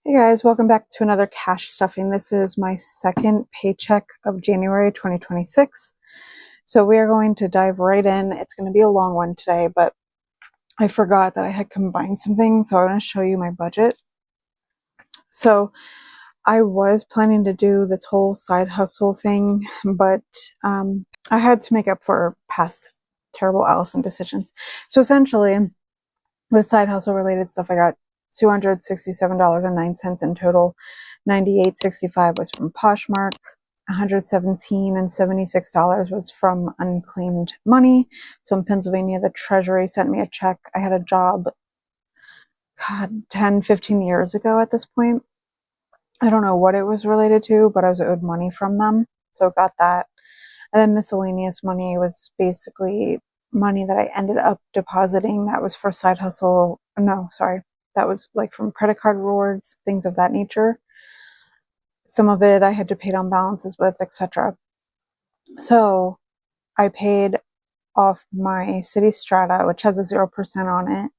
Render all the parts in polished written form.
Hey guys, welcome back to another cash stuffing. This is my second paycheck of January 2026. So we are going to dive right in. It's going to be a long one today, but I forgot that I had combined some things, so I want to show you my budget. So I was planning to do this whole side hustle thing, but I had to make up for past terrible Allison decisions. So essentially, with side hustle related stuff, I got $267.09 in total. $98.65 was from Poshmark. $117.76 was from unclaimed money. So in Pennsylvania, the Treasury sent me a check. I had a job, 10, 15 years ago at this point. I don't know what it was related to, but I was owed money from them. So got that. And then miscellaneous money was basically money that I ended up depositing that was for side hustle. No, sorry. That was like from credit card rewards, things of that nature. Some of it I had to pay down balances with, etc. So I paid off my City Strata, which has a 0% on it.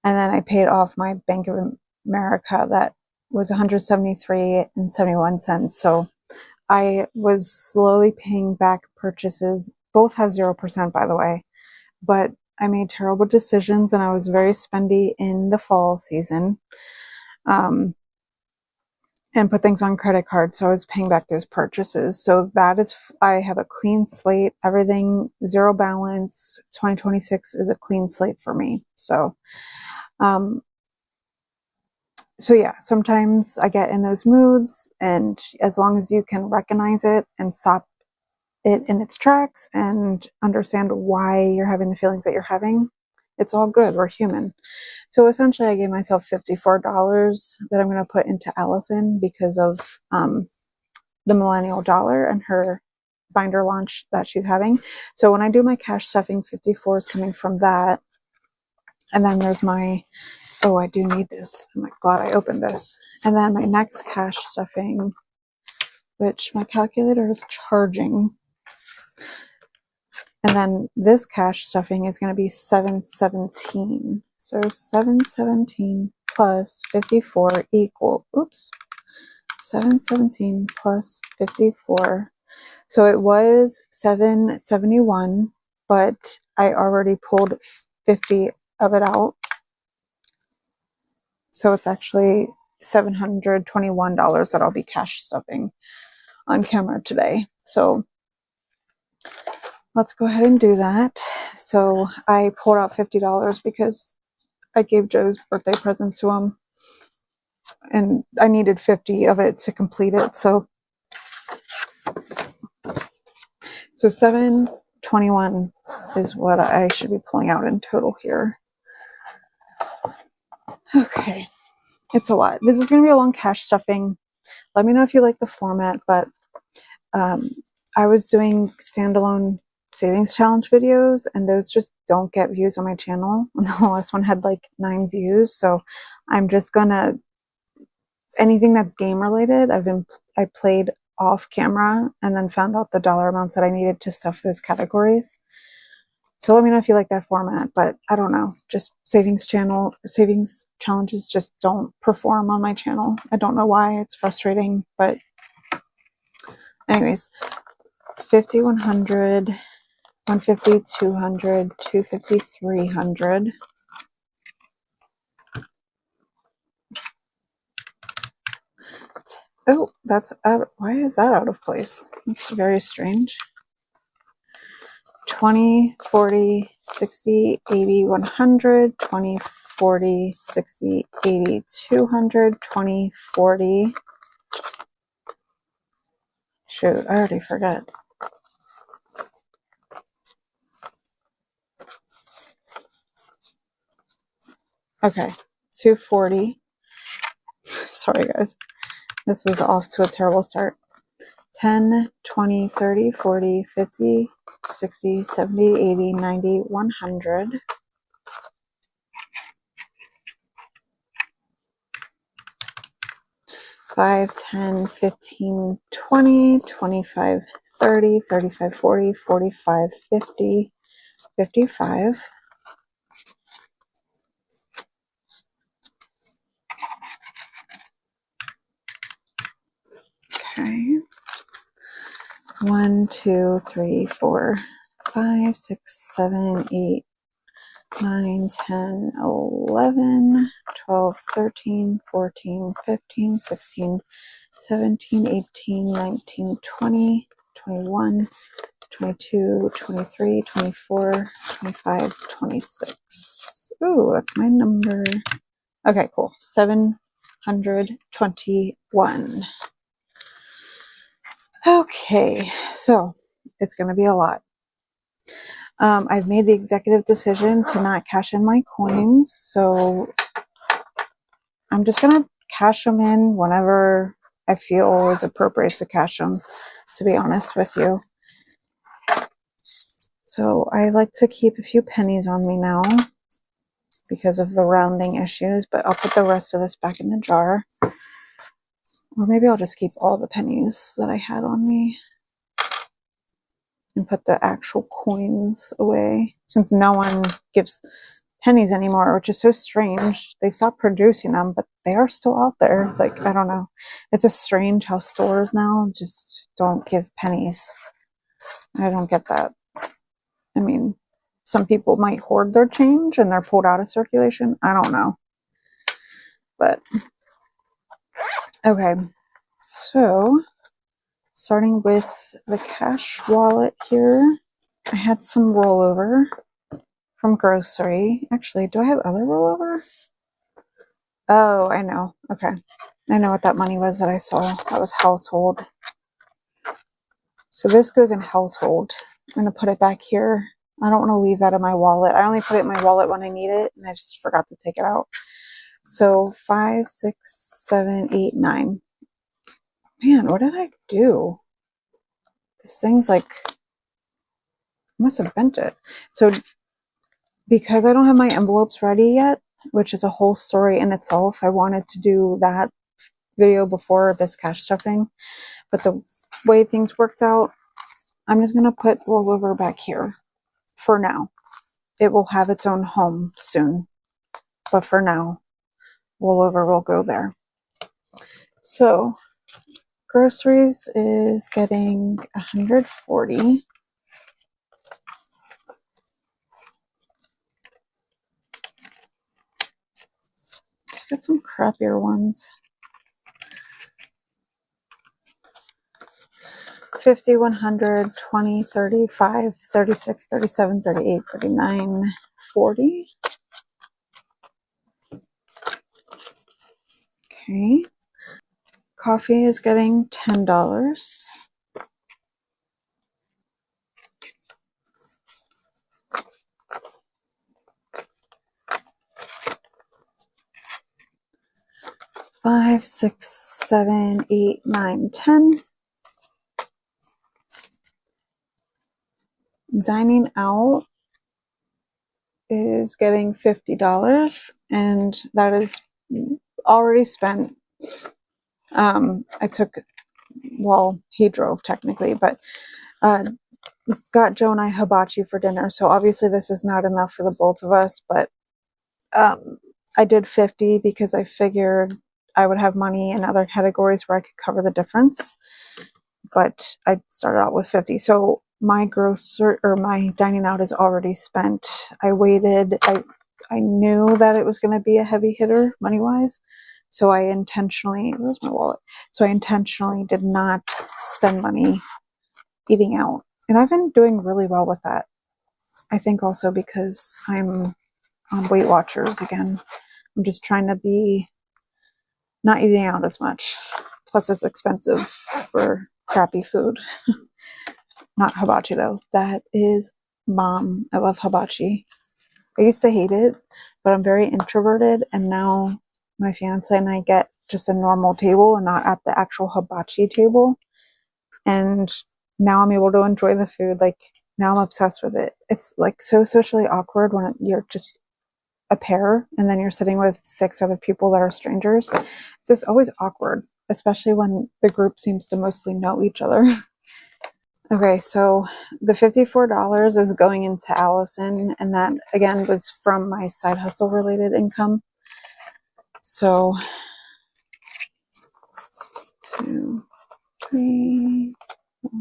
And then I paid off my Bank of America that was $173.71. So I was slowly paying back purchases. Both have 0%, by the way. But I made terrible decisions and I was very spendy in the fall season. And put things on credit cards. So I was paying back those purchases. So that is, I have a clean slate, everything, zero balance. 2026 is a clean slate for me. So yeah, sometimes I get in those moods, and as long as you can recognize it and stop it in its tracks and understand why you're having the feelings that you're having, it's all good. We're human. So essentially I gave myself $54 that I'm going to put into Allison because of the millennial dollar and her binder launch that she's having. So when I do my cash stuffing, 54 is coming from that. And then there's my, oh, I do need this. I'm glad I opened this. And then my next cash stuffing, which my calculator is charging. And then this cash stuffing is going to be 717. So 717 plus 54 equal, 717 plus 54. So it was 771, but I already pulled 50 of it out. So it's actually $721 that I'll be cash stuffing on camera today. So let's go ahead and do that. So I pulled out $50 because I gave Joe's birthday present to him, and I needed 50 of it to complete it. So 721 is what I should be pulling out in total here. Okay, it's a lot. This is going to be a long cash stuffing. Let me know if you like the format, but I was doing standalone savings challenge videos, and those just don't get views on my channel. And the last one had like 9 views. So I'm just gonna, anything that's game related, I played off camera and then found out the dollar amounts that I needed to stuff those categories. So let me know if you like that format, but I don't know, just savings challenges just don't perform on my channel. I don't know why. It's frustrating, but anyways, 50, 100, 150, 200, 250, 300. Oh, that's out. Why is that out of place? That's very strange. 20, 40, 60, 80, 100, 20, 40, 60, 80, 200, 20, 40. Shoot, I already forgot. Okay, 240. Sorry, guys. This is off to a terrible start. 10, 20, 30, 40, 50, 60, 70, 80, 90, 100. 5, 10, 15, 20, 25, 30, 35, 40, 45, 50, 55. Okay. 1, 2, 3, 4, 5, 6, 7, 8, 9, 10, 11, 12, 13, 14, 15, 16, 17, 18, 19, 20, 21, 22, 23, 24, 25, 26. Ooh, that's my number. Okay, cool. 721. Okay, so it's going to be a lot. I've made the executive decision to not cash in my coins, so I'm just going to cash them in whenever I feel is appropriate to cash them, to be honest with you. So I like to keep a few pennies on me now because of the rounding issues, but I'll put the rest of this back in the jar. Or maybe I'll just keep all the pennies that I had on me and put the actual coins away, since no one gives pennies anymore, which is so strange. They stopped producing them, but they are still out there. Like, I don't know. It's just strange how stores now just don't give pennies. I don't get that. I mean, some people might hoard their change and they're pulled out of circulation. I don't know. But, okay. So, starting with the cash wallet here, I had some rollover from grocery. Actually, do I have other rollover? Oh, I know. Okay. I know what that money was that I saw. That was household. So this goes in household. I'm going to put it back here. I don't want to leave that in my wallet. I only put it in my wallet when I need it, and I just forgot to take it out. So 5, 6, 7, 8, 9. Man, what did I do? This thing's like, I must have bent it. So because I don't have my envelopes ready yet, which is a whole story in itself, I wanted to do that video before this cash stuffing, but the way things worked out, I'm just going to put rollover back here for now. It will have its own home soon, but for now, rollover will go there. So groceries is getting 140. Let's get some crappier ones. 50, 100, 20, 35, 36, 37, 38, 39, 40. Okay. Coffee is getting $10. Five, 6, 7, 8, 9, 10. Dining out is getting $50, and that is already spent. I took, well, he drove technically, but got Joe and I hibachi for dinner. So obviously this is not enough for the both of us, but I did 50 because I figured I would have money in other categories where I could cover the difference. But I started out with 50. So my my dining out is already spent. I waited. I knew that it was going to be a heavy hitter money wise. So I intentionally, where's my wallet? So I intentionally did not spend money eating out. And I've been doing really well with that. I think also because I'm on Weight Watchers again. I'm just trying to be not eating out as much. Plus it's expensive for crappy food. Not hibachi though. That is bomb. I love hibachi. I used to hate it, but I'm very introverted, and now my fiance and I get just a normal table and not at the actual hibachi table. And now I'm able to enjoy the food. Like, now I'm obsessed with it. It's like so socially awkward when you're just a pair and then you're sitting with 6 other people that are strangers. It's just always awkward, especially when the group seems to mostly know each other. Okay, so the $54 is going into Allison, and that again was from my side hustle related income. So 2, 3, 4,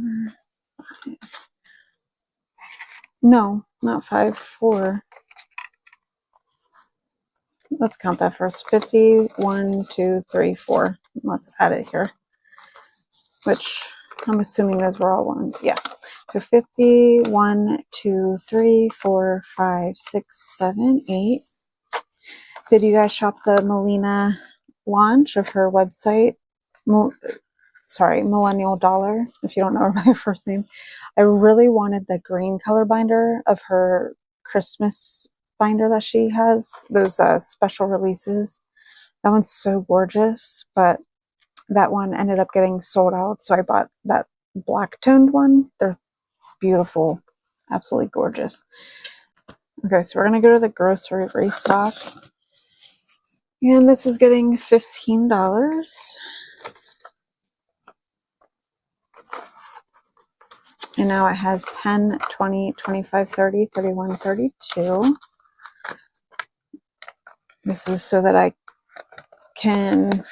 5. No, not 5, 4. Let's count that first. 50, 1, 2, 3, 4. Let's add it here. Which I'm assuming those were all ones. Yeah. So 50, 1, 2, 3, 4, 5, 6, 7, 8. Did you guys shop the Melina launch of her website? Millennial Dollar, if you don't know her by her first name. I really wanted the green color binder of her Christmas binder that she has, those special releases. That one's so gorgeous, but that one ended up getting sold out, so I bought that black toned one. They're beautiful, absolutely gorgeous. Okay, so we're gonna go to the grocery restock, and this is getting $15. And now it has 10, 20, 25, 30, 31, 32. This is so that I can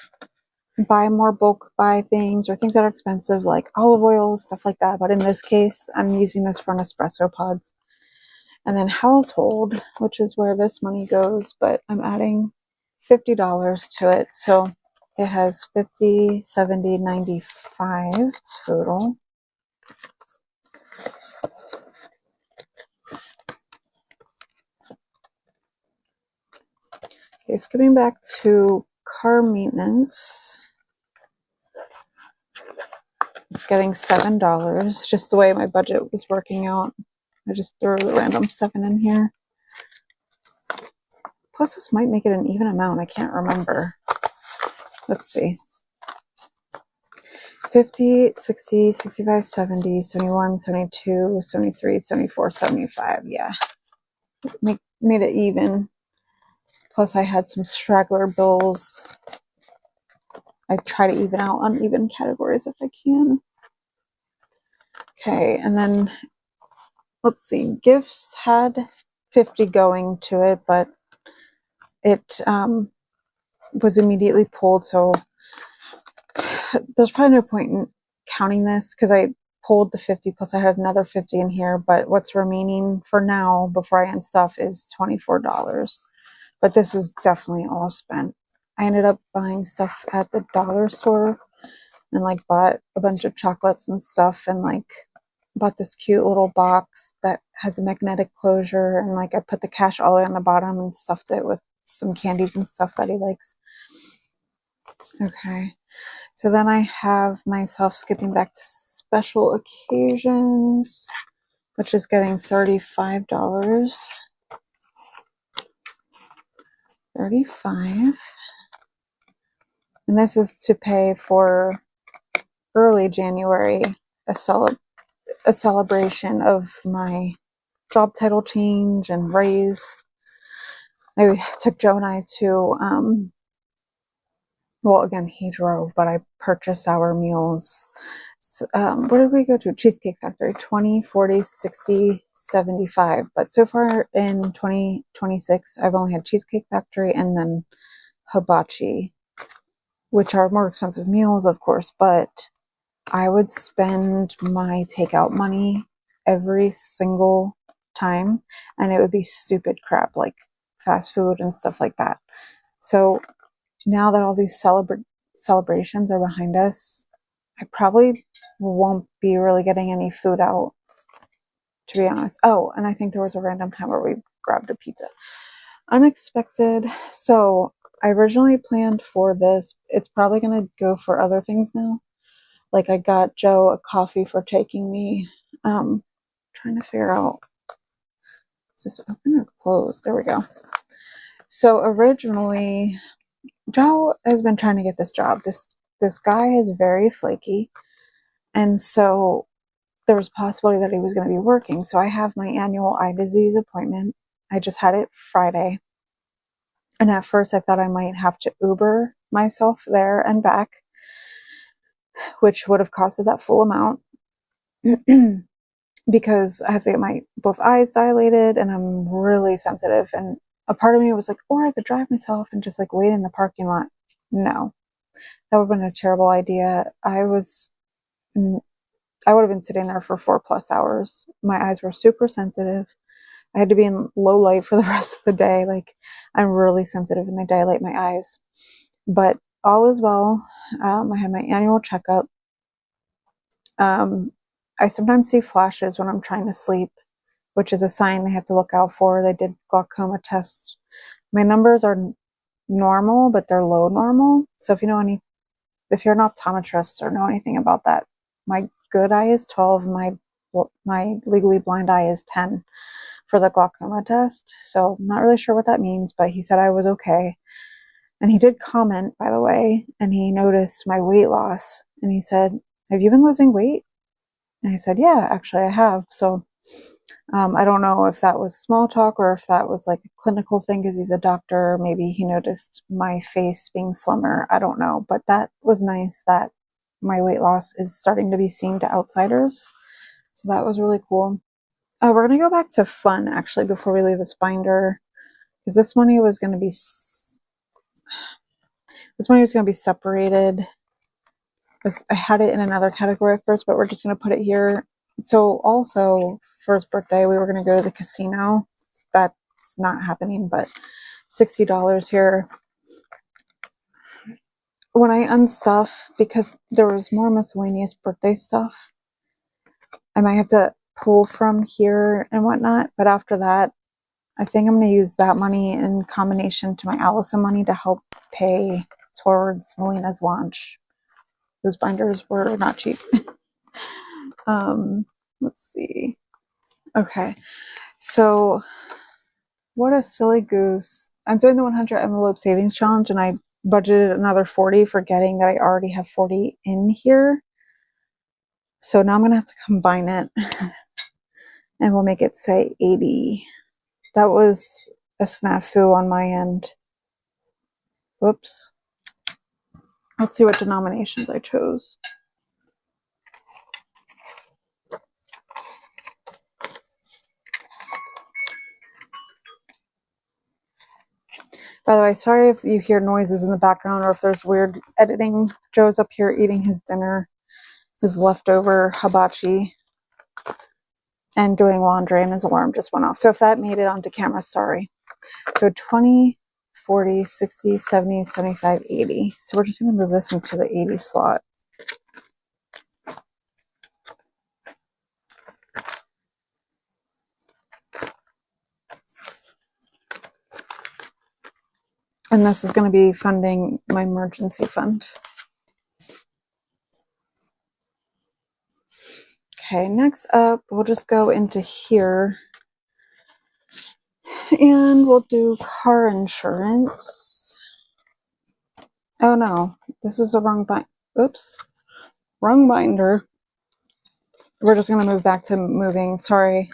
buy more bulk buy things or things that are expensive, like olive oil, stuff like that. But in this case, I'm using this for Nespresso pods. And then household, which is where this money goes, but I'm adding $50 to it. So it has 50, 70, 95 total. Okay, skipping back to car maintenance. It's getting $7, just the way my budget was working out. I just threw the random 7 in here. Plus, this might make it an even amount. I can't remember. Let's see. 50, 60, 65, 70, 71, 72, 73, 74, 75. Yeah. Made it even. Plus, I had some straggler bills. I try to even out uneven categories if I can. Okay, and then let's see. Gifts had 50 going to it, but it was immediately pulled, so there's probably no point in counting this because I pulled the 50 plus I had another 50 in here, but what's remaining for now before I end stuff is $24. But this is definitely all spent. I ended up buying stuff at the dollar store and like bought a bunch of chocolates and stuff and like bought this cute little box that has a magnetic closure, and like I put the cash all the way on the bottom and stuffed it with some candies and stuff that he likes. Okay, so then I have myself skipping back to special occasions, which is getting $35. 35. And this is to pay for early January, a celebration of my job title change and raise. I took Joe and I to, well, again, he drove, but I purchased our meals. So, where did we go to? Cheesecake Factory, 20, 40, 60, 75. But so far in 2026, I've only had Cheesecake Factory and then Hibachi, which are more expensive meals, of course, but I would spend my takeout money every single time, and it would be stupid crap like fast food and stuff like that. So now that all these celebrations are behind us, I probably won't be really getting any food out, to be honest. Oh, and I think there was a random time where we grabbed a pizza. Unexpected. So I originally planned for this. It's probably going to go for other things now. Like I got Joe a coffee for taking me. Trying to figure out, is this open or closed? There we go. So originally, Joe has been trying to get this job. This guy is very flaky, and so there was a possibility that he was going to be working. So I have my annual eye disease appointment. I just had it Friday, and at first I thought I might have to Uber myself there and back, which would have costed that full amount because I have to get my both eyes dilated and I'm really sensitive. And a part of me was like, or I could drive myself and just like wait in the parking lot. No, that would have been a terrible idea. I was And I would have been sitting there for 4+ hours. My eyes were super sensitive. I had to be in low light for the rest of the day. Like, I'm really sensitive and they dilate my eyes. But all is well. I had my annual checkup. I sometimes see flashes when I'm trying to sleep, which is a sign they have to look out for. They did glaucoma tests. My numbers are normal, but they're low normal. So if you're an optometrist or know anything about that, my good eye is 12, my legally blind eye is 10 for the glaucoma test. So I'm not really sure what that means, but he said I was okay. And he did comment, by the way, and he noticed my weight loss. And he said, "Have you been losing weight?" And I said, "Yeah, actually I have." So I don't know if that was small talk or if that was like a clinical thing because he's a doctor. Maybe he noticed my face being slimmer. I don't know. But that was nice that my weight loss is starting to be seen to outsiders. So that was really cool. We're going to go back to fun, actually, before we leave this binder. Because this money was going to be separated. I had it in another category at first, but we're just going to put it here. So also, for his birthday, we were going to go to the casino. That's not happening, but $60 here. When I unstuff, because there was more miscellaneous birthday stuff, I might have to pull from here and whatnot. But after that, I think I'm going to use that money in combination to my Allison money to help pay towards Melina's launch. Those binders were not cheap. Let's see. Okay, so what a silly goose. I'm doing the 100 envelope savings challenge and I budgeted another 40, forgetting that I already have 40 in here. So now I'm going to have to combine it and we'll make it say 80. That was a snafu on my end. Whoops. Let's see what denominations I chose. By the way, sorry if you hear noises in the background or if there's weird editing. Joe's up here eating his dinner, his leftover hibachi, and doing laundry, and his alarm just went off. So if that made it onto camera, sorry. So 20, 40, 60, 70, 75, 80. So we're just going to move this into the 80 slot. And this is going to be funding my emergency fund. Okay, next up, we'll just go into here. And we'll do car insurance. Oh no, this is the wrong binder. Oops, wrong binder. We're just going to move back to moving. Sorry.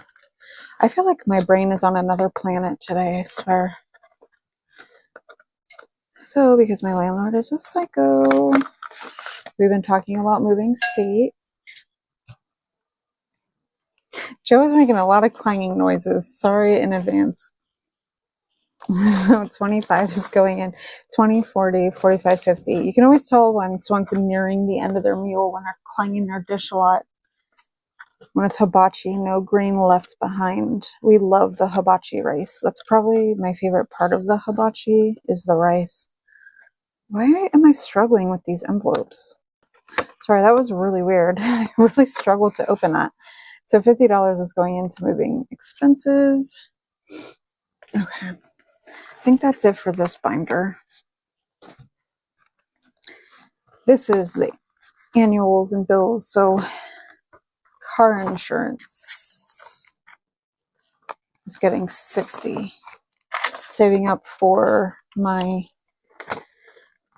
I feel like my brain is on another planet today, I swear. So, because my landlord is a psycho, we've been talking about moving state. Joe is making a lot of clanging noises. Sorry in advance. So 25 is going in, 20, 40, 45, 50. You can always tell when someone's nearing the end of their meal when they're clanging their dish a lot. When it's hibachi, no grain left behind. We love the hibachi rice. That's probably my favorite part of the hibachi is the rice. Why am I struggling with these envelopes? Sorry, that was really weird. I really struggled to open that. So $50 is going into moving expenses. Okay. I think that's it for this binder. This is the annuals and bills. So car insurance is getting 60. Saving up for my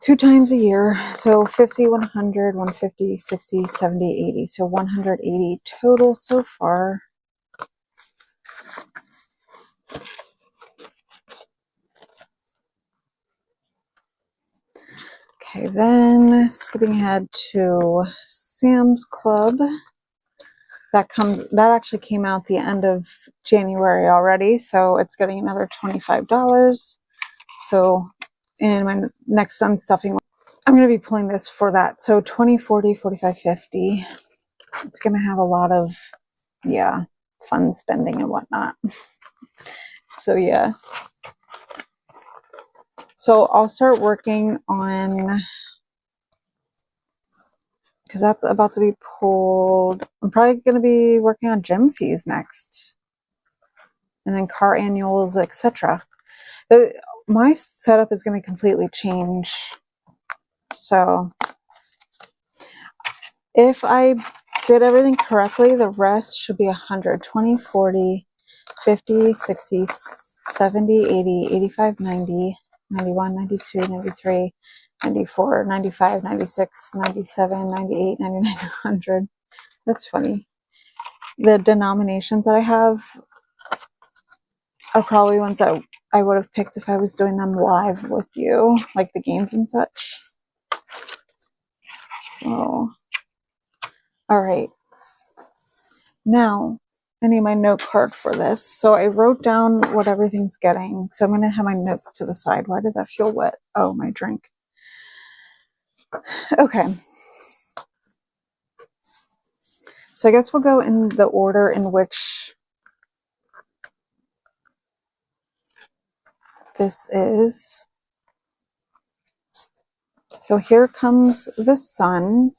2 times a year. So 50, 100, 150, 60, 70, 80. So 180 total so far. Okay, then skipping ahead to Sam's Club. That actually came out the end of January already, so it's getting another $25. So in my next unstuffing, I'm going to be pulling this for that. So 20, 40, 45, 50. it's going to have a lot of, yeah, fun spending and whatnot. So yeah. So I'll start working on, because that's about to be pulled. I'm probably going to be working on gym fees next. And then car annuals, etc. My setup is going to completely change. So if I did everything correctly, the rest should be 100, 20, 40, 50, 60, 70, 80, 85, 90, 91, 92, 93, 94, 95, 96, 97, 98, 99, 100. That's funny. The denominations that I have are probably ones that I would have picked if I was doing them live with you, like the games and such. So, all right. Now, I need my note card for this. So I wrote down what everything's getting. So I'm going to have my notes to the side. Why does that feel wet? Oh, my drink. Okay. So I guess we'll go in the order in which this is. So here comes the sun.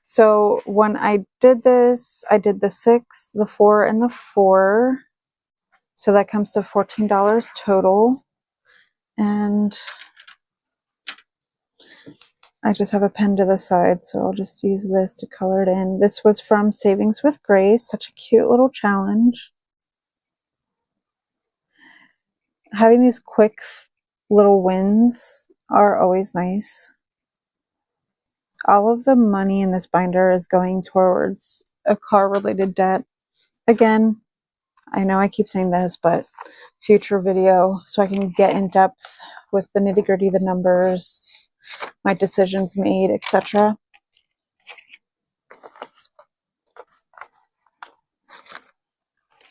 So when I did this, I did the 6, the 4, and the 4. So that comes to $14 total. And I just have a pen to the side, so I'll just use this to color it in. This was from Savings with Grace, such a cute little challenge. Having these quick little wins are always nice. All of the money in this binder is going towards a car-related debt. Again, I know I keep saying this, but future video so I can get in depth with the nitty-gritty, the numbers, my decisions made, etc.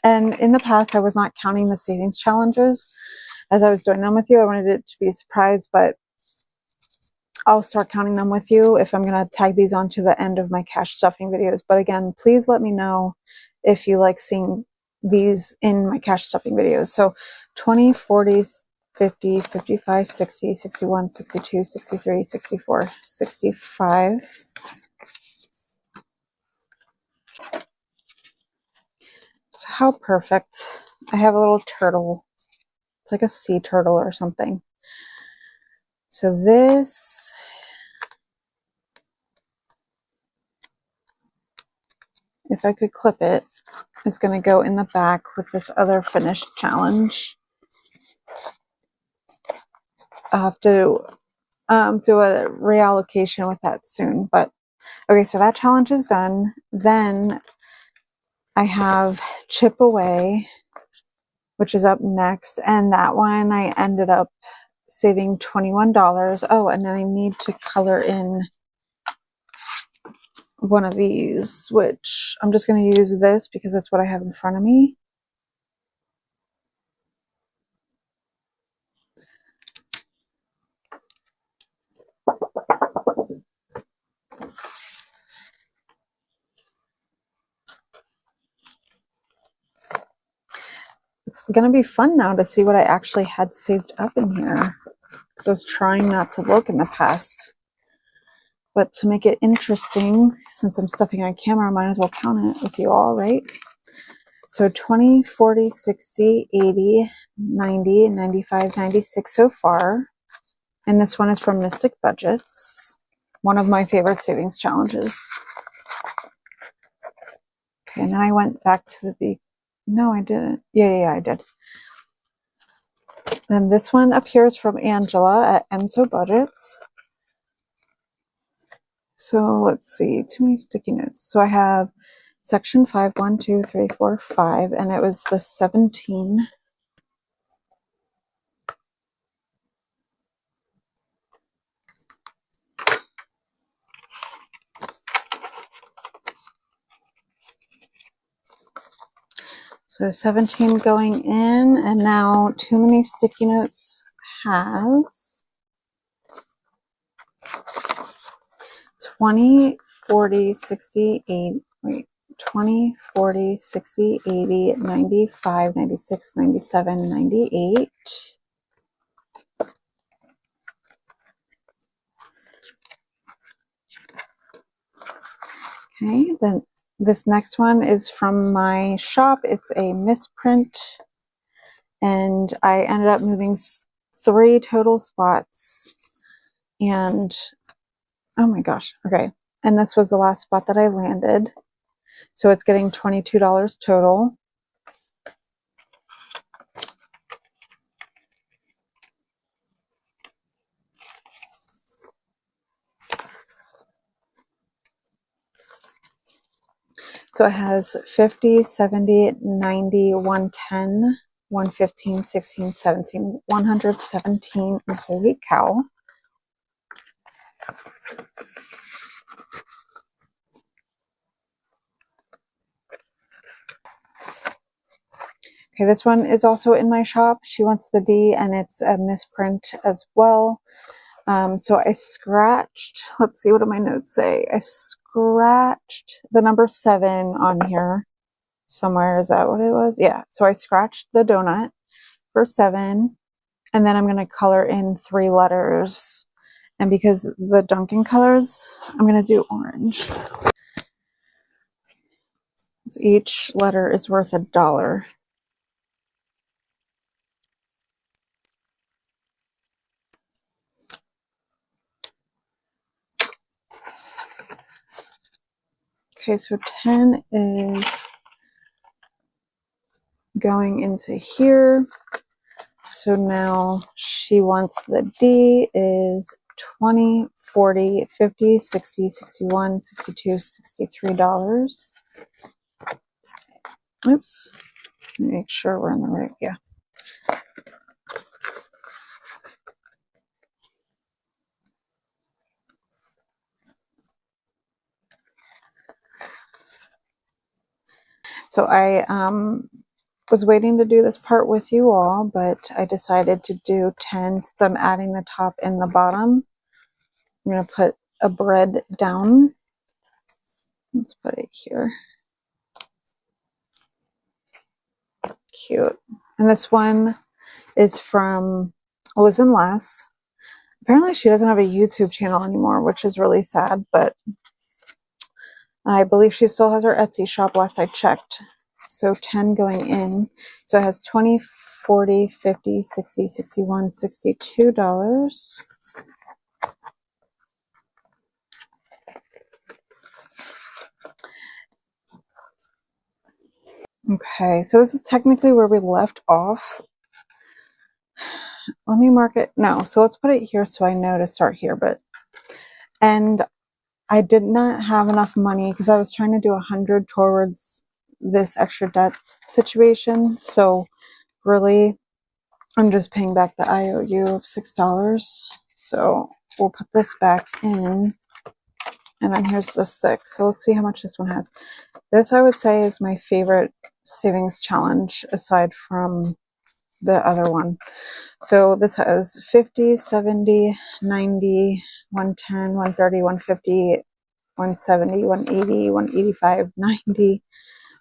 And in the past, I was not counting the savings challenges as I was doing them with you. I wanted it to be a surprise, but I'll start counting them with you if I'm going to tag these on to the end of my cash stuffing videos. But again, please let me know if you like seeing these in my cash stuffing videos. So 20, 40, 50, 55, 60, 61, 62, 63, 64, 65. So how perfect. I have a little turtle. It's like a sea turtle or something. So this, if I could clip it, is going to go in the back with this other finished challenge. I'll have to do a reallocation with that soon. But okay, so that challenge is done. Then I have Chip Away, which is up next. And that one I ended up saving $21. Oh, and then I need to color in one of these, which I'm just going to use this because that's what I have in front of me. It's going to be fun now to see what I actually had saved up in here, because I was trying not to look in the past. But to make it interesting, since I'm stuffing on camera, I might as well count it with you all, right? So 20, 40, 60, 80, 90, 95, 96 so far. And this one is from Mystic Budgets, one of my favorite savings challenges. Okay, and then I went back to the no, I didn't. Yeah, I did. And this one appears from Angela at MSO Budgets. So let's see, too many sticky notes. So I have section 5, 1, 2, 3, 4, 5, and it was the 17. So 17 going in, and now Too Many Sticky Notes has 20, 40, 60, 80, wait, 20, 40, 60, 80, 95, 96, 97, 98. Okay, then this next one is from my shop. It's a misprint, and I ended up moving 3 total spots, and oh my gosh, okay. And this was the last spot that I landed. So it's getting $22 total. So it has 50, 70, 90, 110, 115, 16, 17, 117. Holy cow. Okay, this one is also in my shop. She wants the D, and it's a misprint as well. So I scratched, let's see, what do my notes say? I scratched the number 7 on here somewhere. Is that what it was? Yeah. So I scratched the donut for 7, and then I'm going to color in 3 letters. And because the Dunkin' colors, I'm going to do orange. Each letter is worth $1. Okay, so 10 is going into here. So now she wants the D is 20, 40, 50, 60, 61, 62, $63. Oops. Make sure we're in the right, yeah. So I was waiting to do this part with you all, but I decided to do 10 since I'm adding the top and the bottom. I'm going to put a bread down. Let's put it here. Cute. And this one is from Liz and Les. Apparently she doesn't have a YouTube channel anymore, which is really sad, but I believe she still has her Etsy shop last I checked. So 10 going in. So it has 20, 40, 50, 60, 61, $62. Okay, so this is technically where we left off. Let me mark it. No, so let's put it here so I know to start here. And I did not have enough money because I was trying to do 100 towards this extra debt situation. So really, I'm just paying back the IOU of $6. So we'll put this back in. And then here's the 6. So let's see how much this one has. This, I would say, is my favorite savings challenge aside from the other one. So this has 50, 70, 90, 110, 130, 150, 170, 180, 185, 90,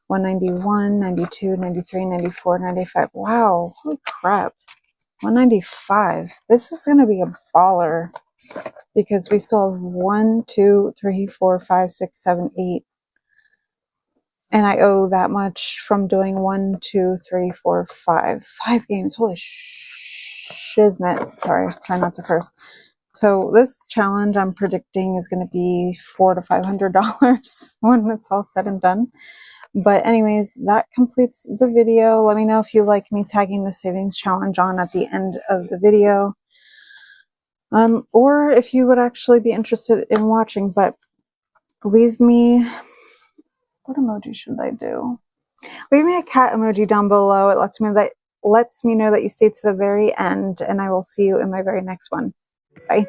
191, 92, 93, 94, 95. Wow, holy crap. 195. This is going to be a baller because we still have 1, 2, 3, 4, 5, 6, 7, 8. And I owe that much from doing 1, 2, 3, 4, 5. 5 games. Holy shiznit. Sorry, try not to curse. So this challenge I'm predicting is going to be $400 to $500 when it's all said and done. But anyways, that completes the video. Let me know if you like me tagging the savings challenge on at the end of the video. Or if you would actually be interested in watching, but leave me, what emoji should I do? Leave me a cat emoji down below. It lets me know that you stayed to the very end, and I will see you in my very next one. Bye.